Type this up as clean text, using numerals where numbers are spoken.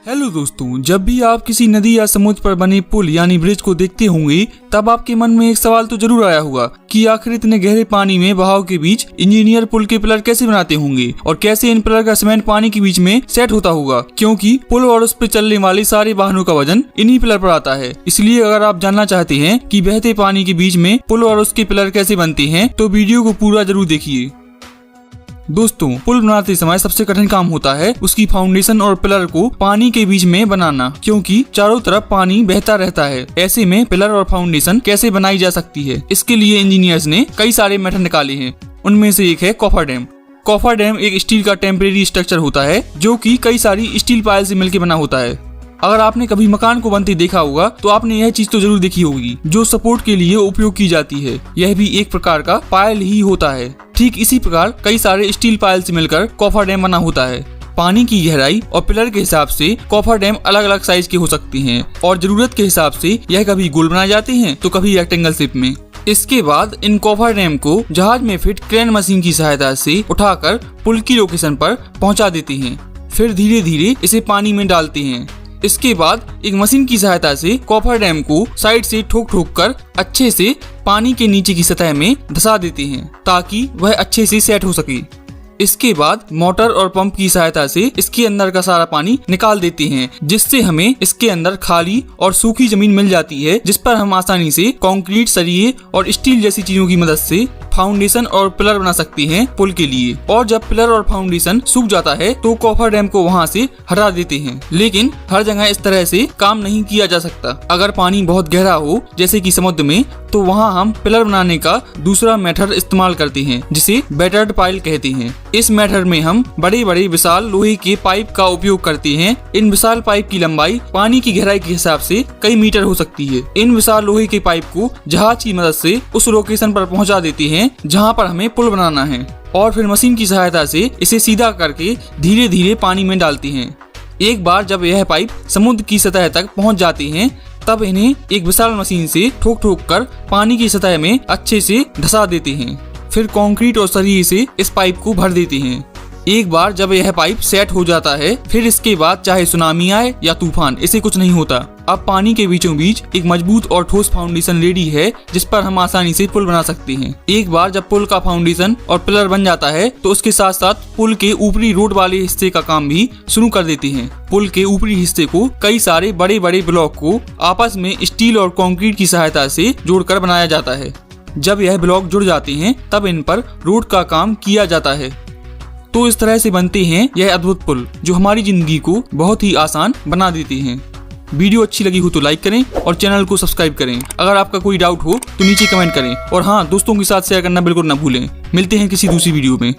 Hello दोस्तों, जब भी आप किसी नदी या समुद्र पर बने पुल यानी ब्रिज को देखते होंगे तब आपके मन में एक सवाल तो जरूर आया होगा कि आखिर इतने गहरे पानी में बहाव के बीच इंजीनियर पुल के पिलर कैसे बनाते होंगे और कैसे इन पिलर का सीमेंट पानी के बीच में सेट होता होगा, क्योंकि पुल और उस पर चलने वाले सारे वाहनों का वजन इन्हीं पिलर पर आता है। इसलिए अगर आप जानना चाहते हैं कि बहते पानी के बीच में पुल और उसके पिलर कैसे बनते हैं तो वीडियो को पूरा जरूर देखिए। दोस्तों, पुल बनाते समय सबसे कठिन काम होता है उसकी फाउंडेशन और पिलर को पानी के बीच में बनाना, क्योंकि चारों तरफ पानी बहता रहता है। ऐसे में पिलर और फाउंडेशन कैसे बनाई जा सकती है, इसके लिए इंजीनियर्स ने कई सारे मेथड निकाले हैं। उनमें से एक है कॉफर डैम। कॉफर डैम एक स्टील का टेम्परेरी स्ट्रक्चर होता है जो कि कई सारी स्टील पायल से मिलकर बना होता है। अगर आपने कभी मकान को बनते देखा होगा तो आपने यह चीज तो जरूर देखी होगी जो सपोर्ट के लिए उपयोग की जाती है। यह भी एक प्रकार का पायल ही होता है। ठीक इसी प्रकार कई सारे स्टील पायल से मिलकर कॉफर डैम बना होता है। पानी की गहराई और पिलर के हिसाब से कॉफर डैम अलग अलग साइज के हो सकते हैं और जरूरत के हिसाब से यह कभी गोल बनाए जाते हैं तो कभी रेक्टेंगल शेप में। इसके बाद इन कॉफर डैम को जहाज में फिट क्रेन मशीन की सहायता से उठाकर पुल की लोकेशन पर पहुंचा देते हैं। फिर धीरे धीरे इसे पानी में डालते हैं। इसके बाद एक मशीन की सहायता से कॉफर डैम को साइड से ठोक ठोक कर अच्छे से पानी के नीचे की सतह में धंसा देते हैं ताकि वह अच्छे से सेट हो सके। इसके बाद मोटर और पंप की सहायता से इसके अंदर का सारा पानी निकाल देते हैं, जिससे हमें इसके अंदर खाली और सूखी जमीन मिल जाती है, जिस पर हम आसानी से कंक्रीट, सरिये और स्टील जैसी चीजों की मदद से फाउंडेशन और पिलर बना सकते हैं पुल के लिए। और जब पिलर और फाउंडेशन सूख जाता है तो कॉफर डैम को वहां से हटा देते हैं। लेकिन हर जगह इस तरह से काम नहीं किया जा सकता। अगर पानी बहुत गहरा हो जैसे कि समुद्र में तो वहां हम पिलर बनाने का दूसरा मेथड इस्तेमाल करते हैं जिसे बैटर्ड पाइल कहते हैं। इस मेथड में हम बड़े बड़े विशाल लोहे के पाइप का उपयोग करते हैं। इन विशाल पाइप की लंबाई पानी की गहराई के हिसाब से कई मीटर हो सकती है। इन विशाल लोहे के पाइप को जहाज की मदद से उस लोकेशन पर पहुंचा देते हैं जहां पर हमें पुल बनाना है और फिर मशीन की सहायता से इसे सीधा करके धीरे धीरे पानी में डालते हैं। एक बार जब यह पाइप समुद्र की सतह तक पहुंच जाते हैं तब इन्हें एक विशाल मशीन से ठोक ठोक कर पानी की सतह में अच्छे से धंसा देते हैं। फिर कंक्रीट और सरिये से इस पाइप को भर देते हैं। एक बार जब यह पाइप सेट हो जाता है फिर इसके बाद चाहे सुनामी आए या तूफान, इसे कुछ नहीं होता। अब पानी के बीचों बीच एक मजबूत और ठोस फाउंडेशन रेडी है जिस पर हम आसानी से पुल बना सकते हैं। एक बार जब पुल का फाउंडेशन और पिलर बन जाता है तो उसके साथ साथ पुल के ऊपरी रोड वाले हिस्से का काम भी शुरू कर देते हैं। पुल के ऊपरी हिस्से को कई सारे बड़े बड़े ब्लॉक को आपस में स्टील और कंक्रीट की सहायता से जोड़कर बनाया जाता है। जब यह ब्लॉक जुड़ जाते हैं तब इन पर रोड का काम किया जाता है। तो इस तरह से बनते हैं यह अद्भुत पुल जो हमारी जिंदगी को बहुत ही आसान बना देते हैं। वीडियो अच्छी लगी हो तो लाइक करें और चैनल को सब्सक्राइब करें। अगर आपका कोई डाउट हो तो नीचे कमेंट करें और हाँ, दोस्तों के साथ शेयर करना बिल्कुल ना भूलें। मिलते हैं किसी दूसरी वीडियो में।